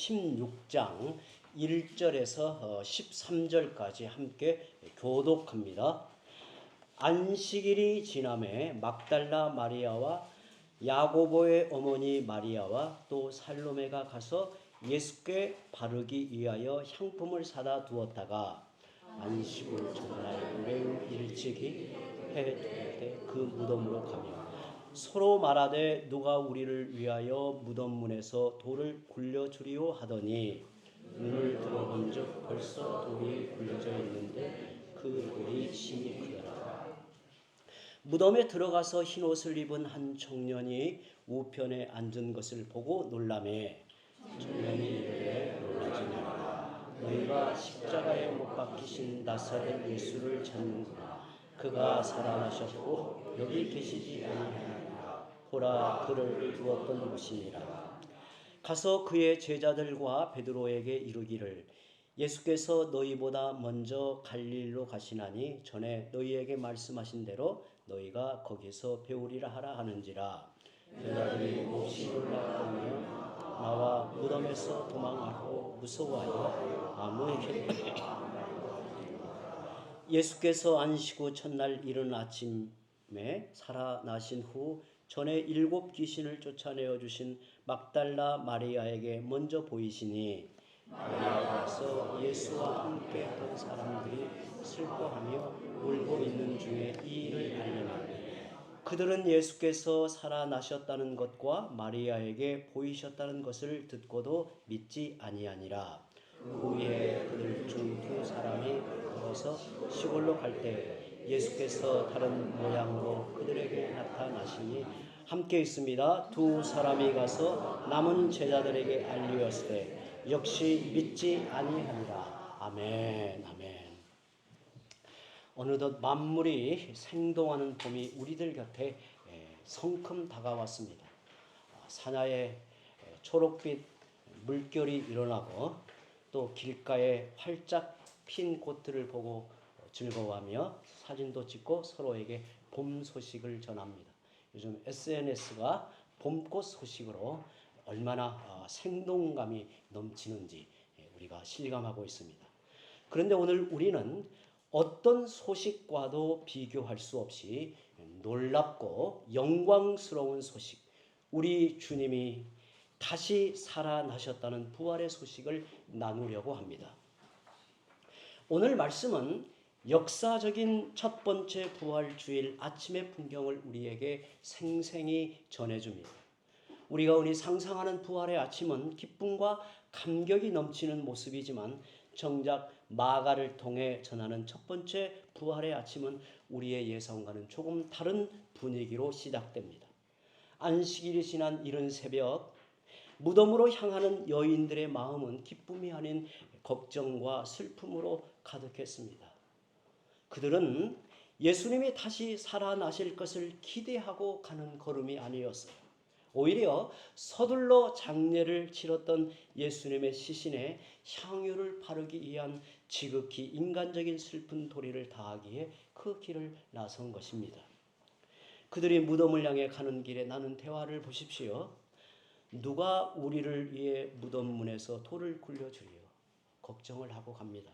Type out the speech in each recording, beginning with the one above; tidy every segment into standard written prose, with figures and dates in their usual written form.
16장 1절에서 13절까지 함께 교독합니다. 안식일이 지남에 막달라 마리아와 야고보의 어머니 마리아와 또 살로메가 가서 예수께 바르기 위하여 향품을 사다 두었다가 안식일 전날 매우 일찍이 해 뜰 때 그 무덤으로 가며 서로 말하되 누가 우리를 위하여 무덤 문에서 돌을 굴려주리오 하더니 눈을 들어본즉 벌써 돌이 굴려져 있는데 그 돌이 심히 크더라. 무덤에 들어가서 흰옷을 입은 한 청년이 우편에 앉은 것을 보고 놀라매 청년이 이르되 놀라지 말라. 너희가 십자가에 못 박히신 나사렛 예수를 찾는구나. 그가 살아나셨고 여기 계시지 아니하니라. 보라 그를 두었던 곳이니라. 가서 그의 제자들과 베드로에게 이르기를 예수께서 너희보다 먼저 갈릴리로 가시나니 전에 너희에게 말씀하신 대로 너희가 거기서 배우리라 하라 하는지라. 제자들이 몹시 놀랐다며 나와 무덤에서 도망하고 무서워하여 아무에게 예수께서 안식 후 첫날 이른 아침에 살아나신 후 전에 7 귀신을 쫓아내어 주신 막달라 마리아에게 먼저 보이시니 마리아가 와서 예수와 함께 했던 사람들이 슬퍼하며 울고 있는 중에 이 일을 알려나니 그들은 예수께서 살아나셨다는 것과 마리아에게 보이셨다는 것을 듣고도 믿지 아니하니라. 후에 그들 중 2 사람이 걸어서 시골로 갈 때 예수께서 다른 모양으로 그들에게 나타나시니 함께 있습니다. 2 사람이 가서 남은 제자들에게 알리었을 때 역시 믿지 아니하니라. 아멘. 아멘. 어느덧 만물이 생동하는 봄이 우리들 곁에 성큼 다가왔습니다. 산야에 초록빛 물결이 일어나고 또 길가에 활짝 핀 꽃들을 보고 즐거워하며 사진도 찍고 서로에게 봄 소식을 전합니다. 요즘 SNS가 봄꽃 소식으로 얼마나 생동감이 넘치는지 우리가 실감하고 있습니다. 그런데 오늘 우리는 어떤 소식과도 비교할 수 없이 놀랍고 영광스러운 소식, 우리 주님이 다시 살아나셨다는 부활의 소식을 나누려고 합니다. 오늘 말씀은 역사적인 첫 번째 부활 주일 아침의 풍경을 우리에게 생생히 전해줍니다. 우리가 흔히 상상하는 부활의 아침은 기쁨과 감격이 넘치는 모습이지만 정작 마가를 통해 전하는 첫 번째 부활의 아침은 우리의 예상과는 조금 다른 분위기로 시작됩니다. 안식일이 지난 이른 새벽 무덤으로 향하는 여인들의 마음은 기쁨이 아닌 걱정과 슬픔으로 가득했습니다. 그들은 예수님이 다시 살아나실 것을 기대하고 가는 걸음이 아니었어요. 오히려 서둘러 장례를 치렀던 예수님의 시신에 향유를 바르기 위한 지극히 인간적인 슬픈 도리를 다하기에 그 길을 나선 것입니다. 그들이 무덤을 향해 가는 길에 나눈 대화를 보십시오. 누가 우리를 위해 무덤 문에서 돌을 굴려주리요? 걱정을 하고 갑니다.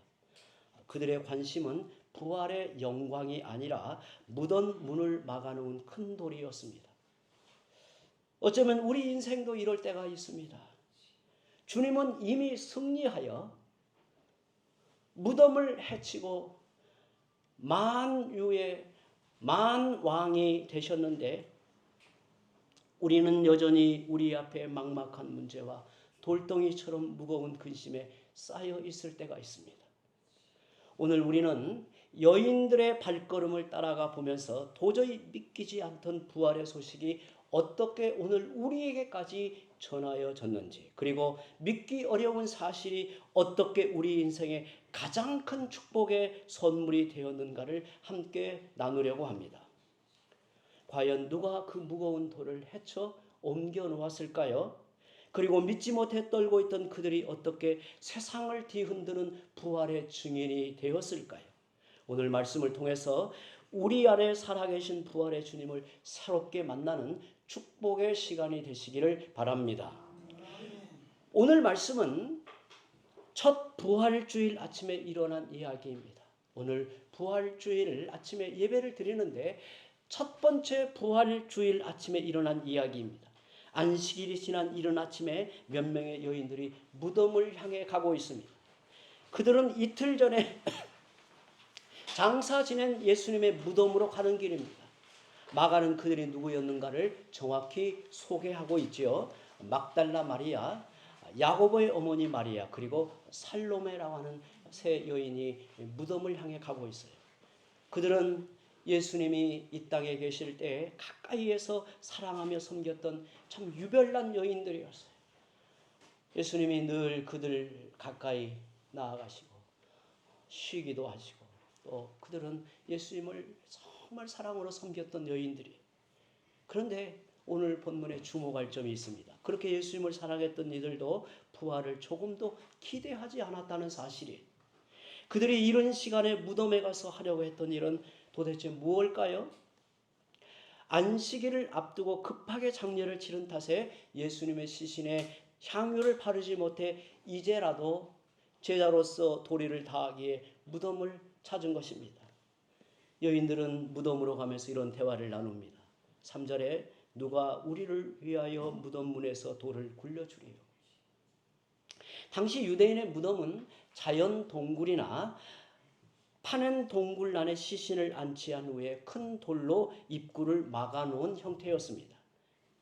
그들의 관심은 부활의 영광이 아니라 무덤 문을 막아놓은 큰 돌이었습니다. 어쩌면 우리 인생도 이럴 때가 있습니다. 주님은 이미 승리하여 무덤을 해치고 만유의 만왕이 되셨는데 우리는 여전히 우리 앞에 막막한 문제와 돌덩이처럼 무거운 근심에 쌓여 있을 때가 있습니다. 오늘 우리는 여인들의 발걸음을 따라가 보면서 도저히 믿기지 않던 부활의 소식이 어떻게 오늘 우리에게까지 전하여졌는지, 그리고 믿기 어려운 사실이 어떻게 우리 인생의 가장 큰 축복의 선물이 되었는가를 함께 나누려고 합니다. 과연 누가 그 무거운 돌을 헤쳐 옮겨 놓았을까요? 그리고 믿지 못해 떨고 있던 그들이 어떻게 세상을 뒤흔드는 부활의 증인이 되었을까요? 오늘 말씀을 통해서 우리 안에 살아계신 부활의 주님을 새롭게 만나는 축복의 시간이 되시기를 바랍니다. 오늘 말씀은 첫 부활주일 아침에 일어난 이야기입니다. 오늘 부활주일 아침에 예배를 드리는데 첫 번째 부활주일 아침에 일어난 이야기입니다. 안식일이 지난 이른 아침에 몇 명의 여인들이 무덤을 향해 가고 있습니다. 그들은 이틀 전에 장사 지낸 예수님의 무덤으로 가는 길입니다. 마가는 그들이 누구였는가를 정확히 소개하고 있지요. 막달라 마리아, 야고보의 어머니 마리아, 그리고 살로메라고 하는 세 여인이 무덤을 향해 가고 있어요. 그들은 예수님이 이 땅에 계실 때 가까이에서 사랑하며 섬겼던 참 유별난 여인들이었어요. 예수님이 늘 그들 가까이 나아가시고 쉬기도 하시고 또 그들은 예수님을 정말 사랑으로 섬겼던 여인들이. 그런데 오늘 본문에 주목할 점이 있습니다. 그렇게 예수님을 사랑했던 이들도 부활을 조금도 기대하지 않았다는 사실이. 그들이 이런 시간에 무덤에 가서 하려고 했던 일은 도대체 무엇일까요? 안식일을 앞두고 급하게 장례를 치른 탓에 예수님의 시신에 향유를 바르지 못해 이제라도 제자로서 도리를 다하기에 무덤을 찾은 것입니다. 여인들은 무덤으로 가면서 이런 대화를 나눕니다. 3절에 누가 우리를 위하여 무덤 문에서 돌을 굴려주리요. 당시 유대인의 무덤은 자연 동굴이나 파낸 동굴 안에 시신을 안치한 후에 큰 돌로 입구를 막아놓은 형태였습니다.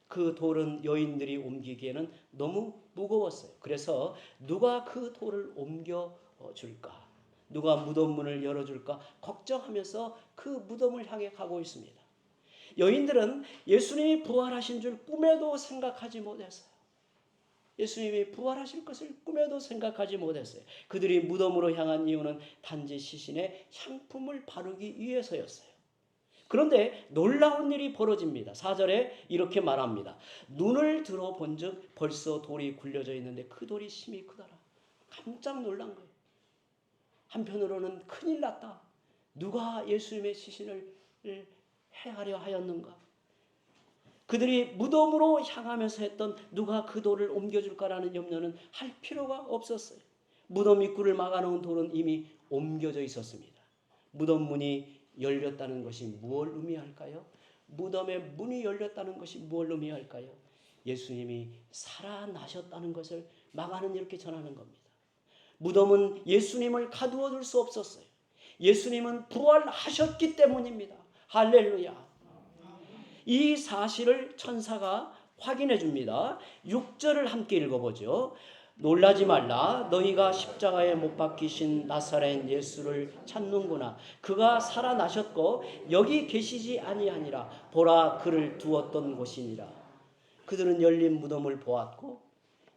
그 돌은 여인들이 옮기기에는 너무 무거웠어요. 그래서 누가 그 돌을 옮겨줄까? 누가 무덤 문을 열어줄까? 걱정하면서 그 무덤을 향해 가고 있습니다. 여인들은 예수님이 부활하신 줄 꿈에도 생각하지 못했어요. 예수님이 부활하실 것을 꿈에도 생각하지 못했어요. 그들이 무덤으로 향한 이유는 단지 시신에 향품을 바르기 위해서였어요. 그런데 놀라운 일이 벌어집니다. 4절에 이렇게 말합니다. 눈을 들어 본즉 벌써 돌이 굴려져 있는데 그 돌이 심히 크더라. 깜짝 놀란 거예요. 한편으로는 큰일 났다. 누가 예수님의 시신을 해하려 하였는가? 그들이 무덤으로 향하면서 했던 누가 그 돌을 옮겨줄까라는 염려는 할 필요가 없었어요. 무덤 입구를 막아놓은 돌은 이미 옮겨져 있었습니다. 무덤 문이 열렸다는 것이 무엇을 의미할까요? 무덤의 문이 열렸다는 것이 무엇을 의미할까요? 예수님이 살아나셨다는 것을 마가는 이렇게 전하는 겁니다. 무덤은 예수님을 가두어 둘 수 없었어요. 예수님은 부활하셨기 때문입니다. 할렐루야. 이 사실을 천사가 확인해 줍니다. 6절을 함께 읽어보죠. 놀라지 말라. 너희가 십자가에 못 박히신 나사렛 예수를 찾는구나. 그가 살아나셨고 여기 계시지 아니하니라. 보라 그를 두었던 곳이니라. 그들은 열린 무덤을 보았고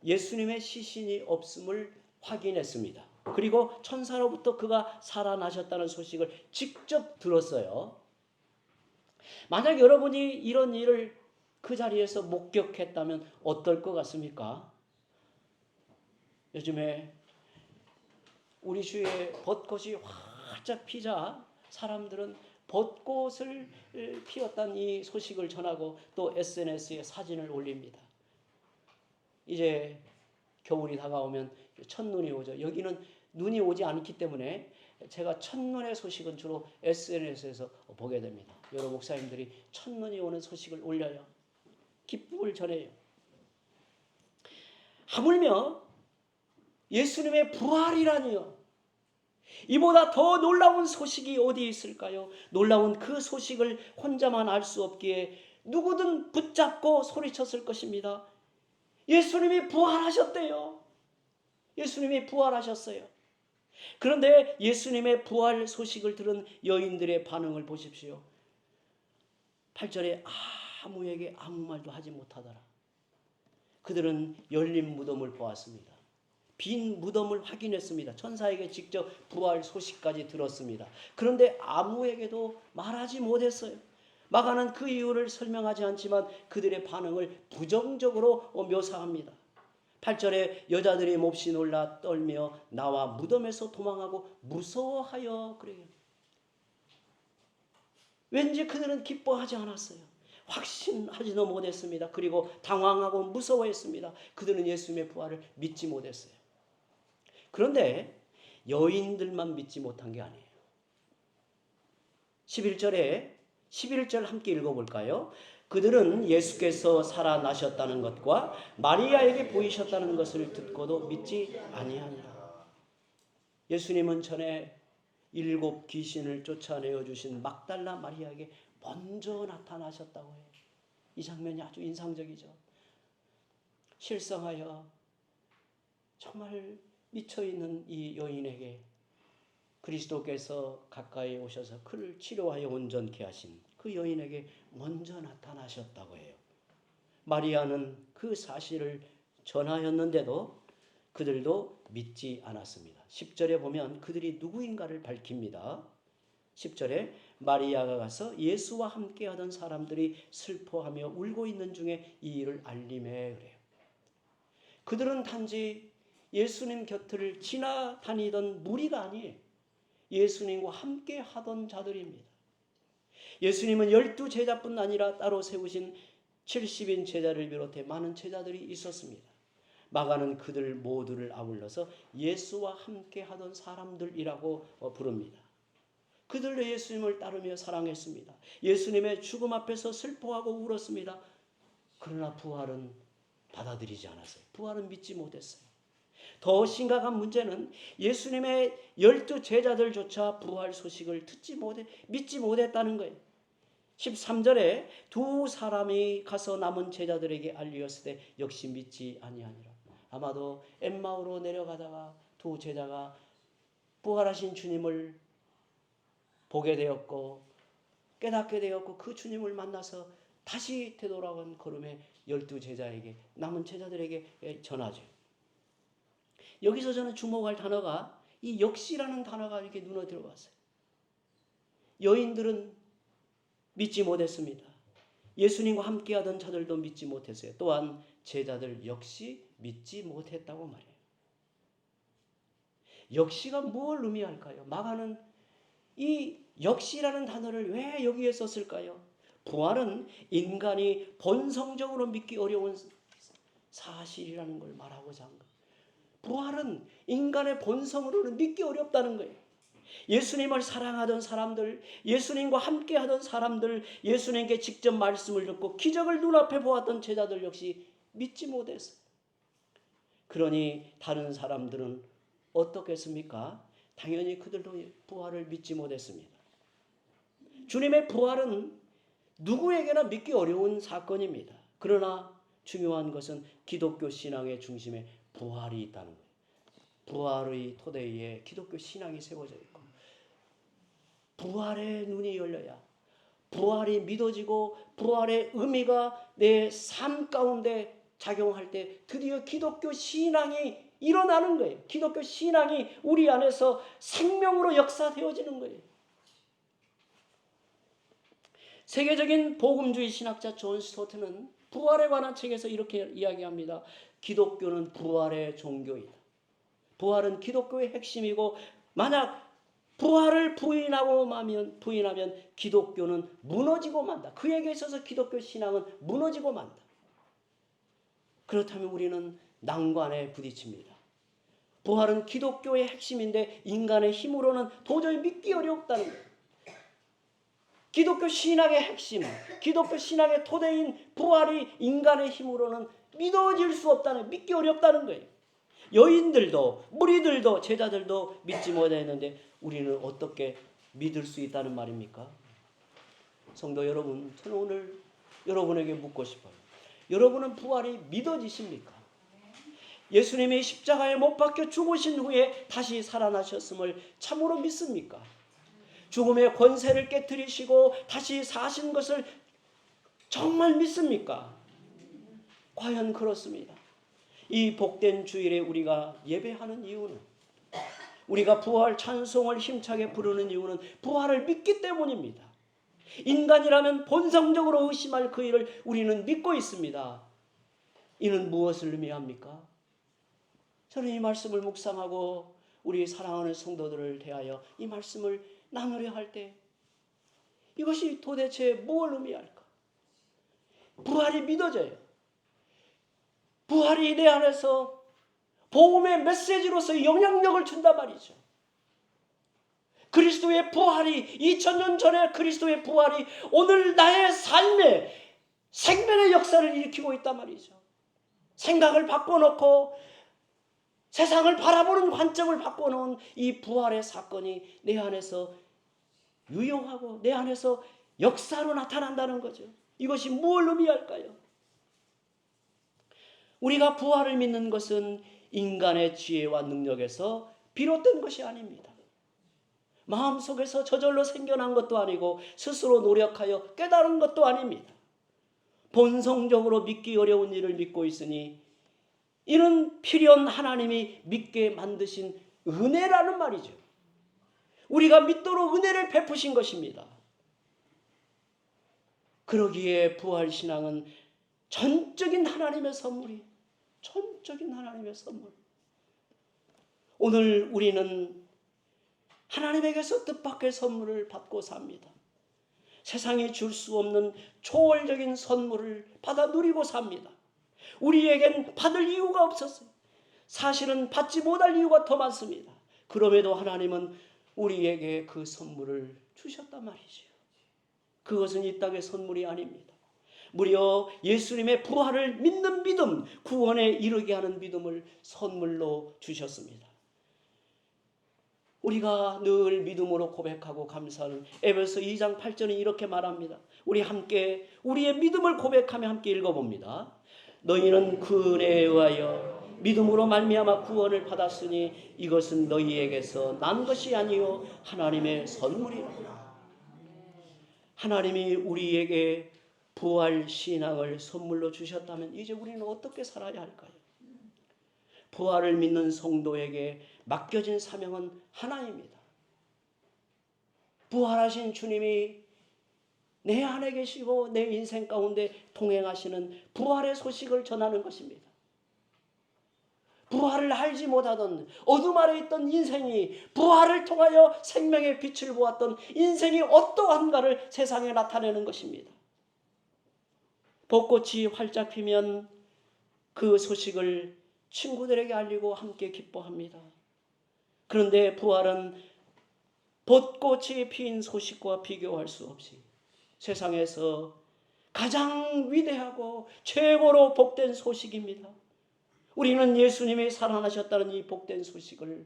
예수님의 시신이 없음을 확인했습니다. 그리고 천사로부터 그가 살아나셨다는 소식을 직접 들었어요. 만약 여러분이 이런 일을 그 자리에서 목격했다면 어떨 것 같습니까? 요즘에 우리 주위에 벚꽃이 활짝 피자 사람들은 벚꽃을 피웠다는 이 소식을 전하고 또 SNS에 사진을 올립니다. 이제 겨울이 다가오면 첫눈이 오죠. 여기는 눈이 오지 않기 때문에 제가 첫눈의 소식은 주로 SNS에서 보게 됩니다. 여러 목사님들이 첫눈이 오는 소식을 올려요. 기쁨을 전해요. 하물며 예수님의 부활이라니요. 이보다 더 놀라운 소식이 어디 있을까요? 놀라운 그 소식을 혼자만 알 수 없기에 누구든 붙잡고 소리쳤을 것입니다. 예수님이 부활하셨대요. 예수님이 부활하셨어요. 그런데 예수님의 부활 소식을 들은 여인들의 반응을 보십시오. 8절에 아무에게 아무 말도 하지 못하더라. 그들은 열린 무덤을 보았습니다. 빈 무덤을 확인했습니다. 천사에게 직접 부활 소식까지 들었습니다. 그런데 아무에게도 말하지 못했어요. 마가는 그 이유를 설명하지 않지만 그들의 반응을 부정적으로 묘사합니다. 8절에 여자들이 몹시 놀라 떨며 나와 무덤에서 도망하고 무서워하여 그래요. 왠지 그들은 기뻐하지 않았어요. 확신하지도 못했습니다. 그리고 당황하고 무서워했습니다. 그들은 예수님의 부활을 믿지 못했어요. 그런데 여인들만 믿지 못한 게 아니에요. 11절 함께 읽어볼까요? 그들은 예수께서 살아나셨다는 것과 마리아에게 보이셨다는 것을 듣고도 믿지 아니하니라. 예수님은 전에 7 귀신을 쫓아내어 주신 막달라 마리아에게 먼저 나타나셨다고 해요. 이 장면이 아주 인상적이죠. 실성하여 정말 미쳐있는 이 여인에게 그리스도께서 가까이 오셔서 그를 치료하여 온전케 하신 그 여인에게 먼저 나타나셨다고 해요. 마리아는 그 사실을 전하였는데도 그들도 믿지 않았습니다. 10절에 보면 그들이 누구인가를 밝힙니다. 10절에 마리아가 가서 예수와 함께하던 사람들이 슬퍼하며 울고 있는 중에 이 일을 알림해 그래요. 그들은 단지 예수님 곁을 지나다니던 무리가 아니에요. 예수님과 함께 하던 자들입니다. 예수님은 12제자뿐 아니라 따로 세우신 70인 제자를 비롯해 많은 제자들이 있었습니다. 마가는 그들 모두를 아울러서 예수와 함께 하던 사람들이라고 부릅니다. 그들도 예수님을 따르며 사랑했습니다. 예수님의 죽음 앞에서 슬퍼하고 울었습니다. 그러나 부활은 받아들이지 않았어요. 부활은 믿지 못했어요. 더 심각한 문제는 예수님의 12제자들조차 부활 소식을 믿지 못했다는 거예요. 13절에 두 사람이 가서 남은 제자들에게 알리었을 때 역시 믿지 아니하니라. 아마도 엠마오로 내려가다가 두 제자가 부활하신 주님을 보게 되었고 깨닫게 되었고 그 주님을 만나서 다시 되돌아온 걸음에 12제자에게 남은 제자들에게 전하죠. 여기서 저는 주목할 단어가 이 역시라는 단어가 이렇게 눈에 들어왔어요. 여인들은 믿지 못했습니다. 예수님과 함께하던 자들도 믿지 못했어요. 또한 제자들 역시 믿지 못했다고 말해요. 역시가 뭘 의미할까요? 마가는 이 역시라는 단어를 왜 여기에 썼을까요? 부활은 인간이 본성적으로 믿기 어려운 사실이라는 걸 말하고자 한 거예요. 부활은 인간의 본성으로는 믿기 어렵다는 거예요. 예수님을 사랑하던 사람들, 예수님과 함께하던 사람들, 예수님께 직접 말씀을 듣고 기적을 눈앞에 보았던 제자들 역시 믿지 못했어요. 그러니 다른 사람들은 어떻겠습니까? 당연히 그들도 부활을 믿지 못했습니다. 주님의 부활은 누구에게나 믿기 어려운 사건입니다. 그러나 중요한 것은 기독교 신앙의 중심에 부활이 있다는 거예요. 부활의 토대에 기독교 신앙이 세워져 있고 부활의 눈이 열려야 부활이 믿어지고 부활의 의미가 내 삶 가운데 작용할 때 드디어 기독교 신앙이 일어나는 거예요. 기독교 신앙이 우리 안에서 생명으로 역사되어지는 거예요. 세계적인 복음주의 신학자 존 스토트는 부활에 관한 책에서 이렇게 이야기합니다. 기독교는 부활의 종교이다. 부활은 기독교의 핵심이고 만약 부활을 부인하면 기독교는 무너지고 만다. 그에게 있어서 기독교 신앙은 무너지고 만다. 그렇다면 우리는 난관에 부딪힙니다. 부활은 기독교의 핵심인데 인간의 힘으로는 도저히 믿기 어렵다는 거예요. 기독교 신앙의 핵심, 기독교 신앙의 토대인 부활이 인간의 힘으로는 믿어질 수 없다는, 믿기 어렵다는 거예요. 여인들도 무리들도 제자들도 믿지 못했는데 우리는 어떻게 믿을 수 있다는 말입니까? 성도 여러분, 저는 오늘 여러분에게 묻고 싶어요. 여러분은 부활이 믿어지십니까? 예수님이 십자가에 못 박혀 죽으신 후에 다시 살아나셨음을 참으로 믿습니까? 죽음의 권세를 깨뜨리시고 다시 사신 것을 정말 믿습니까? 과연 그렇습니다. 이 복된 주일에 우리가 예배하는 이유는, 우리가 부활 찬송을 힘차게 부르는 이유는 부활을 믿기 때문입니다. 인간이라면 본성적으로 의심할 그 일을 우리는 믿고 있습니다. 이는 무엇을 의미합니까? 저는 이 말씀을 묵상하고 우리 사랑하는 성도들을 대하여 이 말씀을 나누려 할 때 이것이 도대체 무엇을 의미할까? 부활이 믿어져요. 부활이 내 안에서 복음의 메시지로서 영향력을 준단 말이죠. 그리스도의 부활이 2000년 전에 그리스도의 부활이 오늘 나의 삶에 생명의 역사를 일으키고 있단 말이죠. 생각을 바꿔놓고 세상을 바라보는 관점을 바꿔놓은 이 부활의 사건이 내 안에서 유용하고 내 안에서 역사로 나타난다는 거죠. 이것이 무엇을 의미할까요? 우리가 부활을 믿는 것은 인간의 지혜와 능력에서 비롯된 것이 아닙니다. 마음속에서 저절로 생겨난 것도 아니고 스스로 노력하여 깨달은 것도 아닙니다. 본성적으로 믿기 어려운 일을 믿고 있으니 이는 필연 하나님이 믿게 만드신 은혜라는 말이죠. 우리가 믿도록 은혜를 베푸신 것입니다. 그러기에 부활신앙은 전적인 하나님의 선물이 전적인 하나님의 선물. 오늘 우리는 하나님에게서 뜻밖의 선물을 받고 삽니다. 세상이 줄 수 없는 초월적인 선물을 받아 누리고 삽니다. 우리에겐 받을 이유가 없었어요. 사실은 받지 못할 이유가 더 많습니다. 그럼에도 하나님은 우리에게 그 선물을 주셨단 말이죠. 그것은 이 땅의 선물이 아닙니다. 무려 예수님의 부활을 믿는 믿음, 구원에 이르게 하는 믿음을 선물로 주셨습니다. 우리가 늘 믿음으로 고백하고 감사하는 에베소 2장 8절은 이렇게 말합니다. 우리 함께 우리의 믿음을 고백하며 함께 읽어봅니다. 너희는 그 은혜에 의하여 믿음으로 말미암아 구원을 받았으니 이것은 너희에게서 난 것이 아니요 하나님의 선물이라. 하나님이 우리에게 부활 신앙을 선물로 주셨다면 이제 우리는 어떻게 살아야 할까요? 부활을 믿는 성도에게 맡겨진 사명은 하나입니다. 부활하신 주님이 내 안에 계시고 내 인생 가운데 통행하시는 부활의 소식을 전하는 것입니다. 부활을 알지 못하던 어둠 아래 있던 인생이 부활을 통하여 생명의 빛을 보았던 인생이 어떠한가를 세상에 나타내는 것입니다. 벚꽃이 활짝 피면 그 소식을 친구들에게 알리고 함께 기뻐합니다. 그런데 부활은 벚꽃이 피인 소식과 비교할 수 없이 세상에서 가장 위대하고 최고로 복된 소식입니다. 우리는 예수님이 살아나셨다는 이 복된 소식을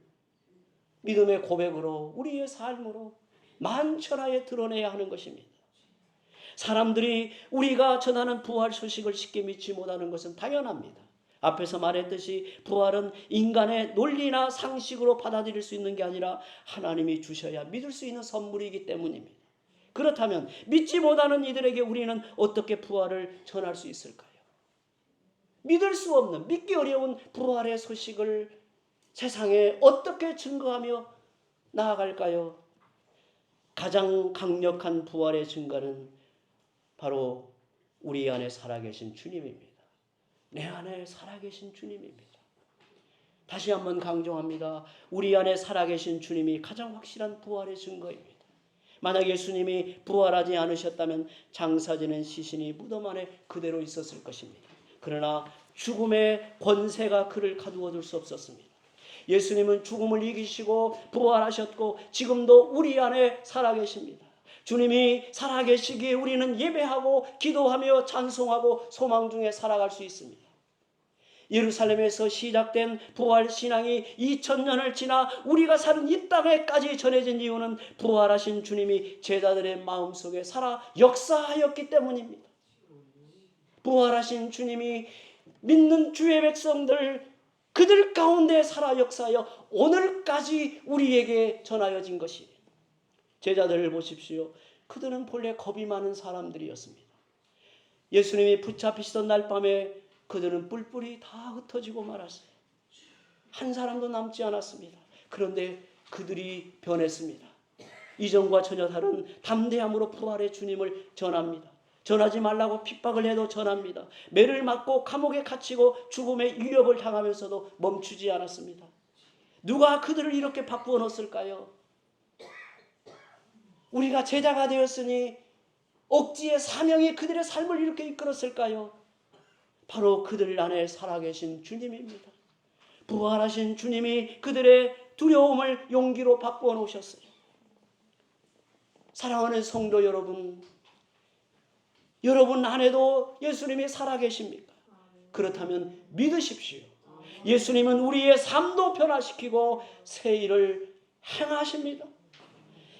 믿음의 고백으로 우리의 삶으로 만천하에 드러내야 하는 것입니다. 사람들이 우리가 전하는 부활 소식을 쉽게 믿지 못하는 것은 당연합니다. 앞에서 말했듯이 부활은 인간의 논리나 상식으로 받아들일 수 있는 게 아니라 하나님이 주셔야 믿을 수 있는 선물이기 때문입니다. 그렇다면 믿지 못하는 이들에게 우리는 어떻게 부활을 전할 수 있을까요? 믿을 수 없는, 믿기 어려운 부활의 소식을 세상에 어떻게 증거하며 나아갈까요? 가장 강력한 부활의 증거는 바로 우리 안에 살아계신 주님입니다. 내 안에 살아계신 주님입니다. 다시 한번 강조합니다. 우리 안에 살아계신 주님이 가장 확실한 부활의 증거입니다. 만약 예수님이 부활하지 않으셨다면 장사지는 시신이 무덤 안에 그대로 있었을 것입니다. 그러나 죽음의 권세가 그를 가두어 둘 수 없었습니다. 예수님은 죽음을 이기시고 부활하셨고 지금도 우리 안에 살아계십니다. 주님이 살아계시기에 우리는 예배하고 기도하며 찬송하고 소망 중에 살아갈 수 있습니다. 예루살렘에서 시작된 부활 신앙이 2000년을 지나 우리가 사는 이 땅에까지 전해진 이유는 부활하신 주님이 제자들의 마음속에 살아 역사하였기 때문입니다. 부활하신 주님이 믿는 주의 백성들 그들 가운데 살아 역사하여 오늘까지 우리에게 전하여진 것이 제자들을 보십시오. 그들은 본래 겁이 많은 사람들이었습니다. 예수님이 붙잡히시던 날 밤에 그들은 뿔뿔이 다 흩어지고 말았어요. 한 사람도 남지 않았습니다. 그런데 그들이 변했습니다. 이전과 전혀 다른 담대함으로 부활의 주님을 전합니다. 전하지 말라고 핍박을 해도 전합니다. 매를 맞고 감옥에 갇히고 죽음의 위협을 당하면서도 멈추지 않았습니다. 누가 그들을 이렇게 바꾸어 놓았을까요? 우리가 제자가 되었으니 억지의 사명이 그들의 삶을 이렇게 이끌었을까요? 바로 그들 안에 살아계신 주님입니다. 부활하신 주님이 그들의 두려움을 용기로 바꾸어 놓으셨어요. 사랑하는 성도 여러분, 여러분 안에도 예수님이 살아계십니까? 그렇다면 믿으십시오. 예수님은 우리의 삶도 변화시키고 새 일을 행하십니다.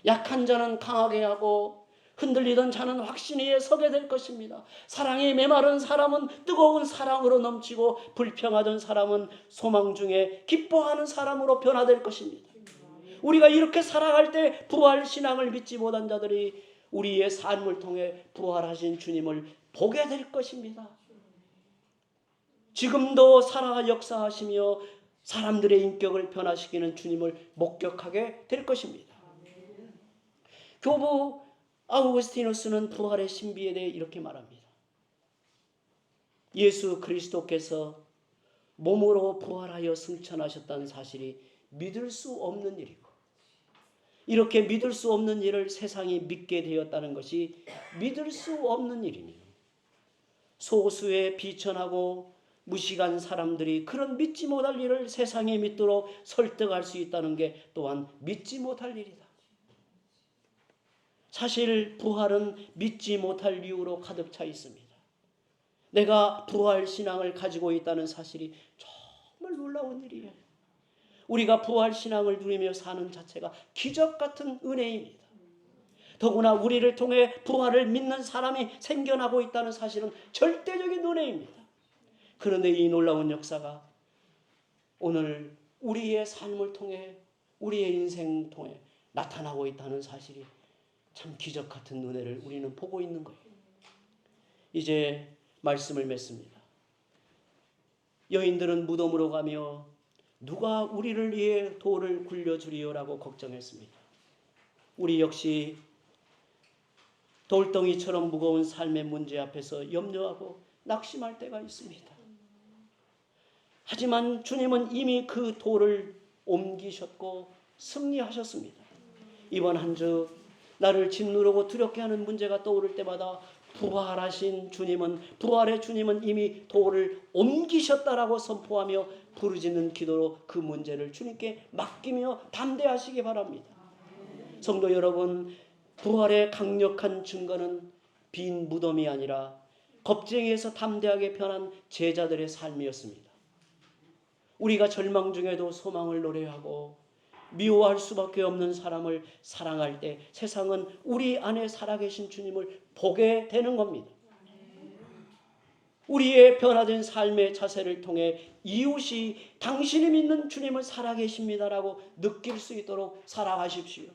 약한 자는 강하게 하고 흔들리던 자는 확신 위에 서게 될 것입니다. 사랑이 메마른 사람은 뜨거운 사랑으로 넘치고 불평하던 사람은 소망 중에 기뻐하는 사람으로 변화될 것입니다. 우리가 이렇게 살아갈 때 부활 신앙을 믿지 못한 자들이 우리의 삶을 통해 부활하신 주님을 보게 될 것입니다. 지금도 살아 역사하시며 사람들의 인격을 변화시키는 주님을 목격하게 될 것입니다. 교부 아우구스티누스는 부활의 신비에 대해 이렇게 말합니다. 예수 그리스도께서 몸으로 부활하여 승천하셨다는 사실이 믿을 수 없는 일이고, 이렇게 믿을 수 없는 일을 세상이 믿게 되었다는 것이 믿을 수 없는 일이며, 소수의 비천하고 무식한 사람들이 그런 믿지 못할 일을 세상에 믿도록 설득할 수 있다는 게 또한 믿지 못할 일이다. 사실 부활은 믿지 못할 이유로 가득 차 있습니다. 내가 부활 신앙을 가지고 있다는 사실이 정말 놀라운 일이에요. 우리가 부활 신앙을 누리며 사는 자체가 기적 같은 은혜입니다. 더구나 우리를 통해 부활을 믿는 사람이 생겨나고 있다는 사실은 절대적인 은혜입니다. 그런데 이 놀라운 역사가 오늘 우리의 삶을 통해, 우리의 인생 통해 나타나고 있다는 사실이 참 기적 같은 은혜를 우리는 보고 있는 거예요. 이제 말씀을 맺습니다. 여인들은 무덤으로 가며 누가 우리를 위해 돌을 굴려주리요라고 걱정했습니다. 우리 역시 돌덩이처럼 무거운 삶의 문제 앞에서 염려하고 낙심할 때가 있습니다. 하지만 주님은 이미 그 돌을 옮기셨고 승리하셨습니다. 이번 한 주 나를 짓누르고 두렵게 하는 문제가 떠오를 때마다 부활하신 주님은, 부활의 주님은 이미 돌을 옮기셨다라고 선포하며 부르짖는 기도로 그 문제를 주님께 맡기며 담대하시기 바랍니다. 성도 여러분, 부활의 강력한 증거는 빈 무덤이 아니라 겁쟁이에서 담대하게 변한 제자들의 삶이었습니다. 우리가 절망 중에도 소망을 노래하고 미워할 수밖에 없는 사람을 사랑할 때 세상은 우리 안에 살아계신 주님을 보게 되는 겁니다. 우리의 변화된 삶의 자세를 통해 이웃이 당신이 믿는 주님을 살아계십니다라고 느낄 수 있도록 살아가십시오.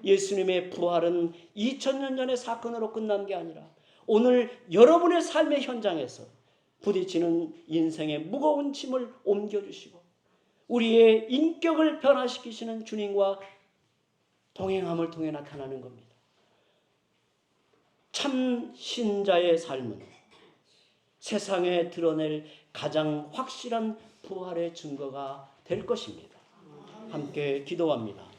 예수님의 부활은 2000년 전의 사건으로 끝난 게 아니라 오늘 여러분의 삶의 현장에서 부딪히는 인생의 무거운 짐을 옮겨주시고 우리의 인격을 변화시키시는 주님과 동행함을 통해 나타나는 겁니다. 참 신자의 삶은 세상에 드러낼 가장 확실한 부활의 증거가 될 것입니다. 함께 기도합니다.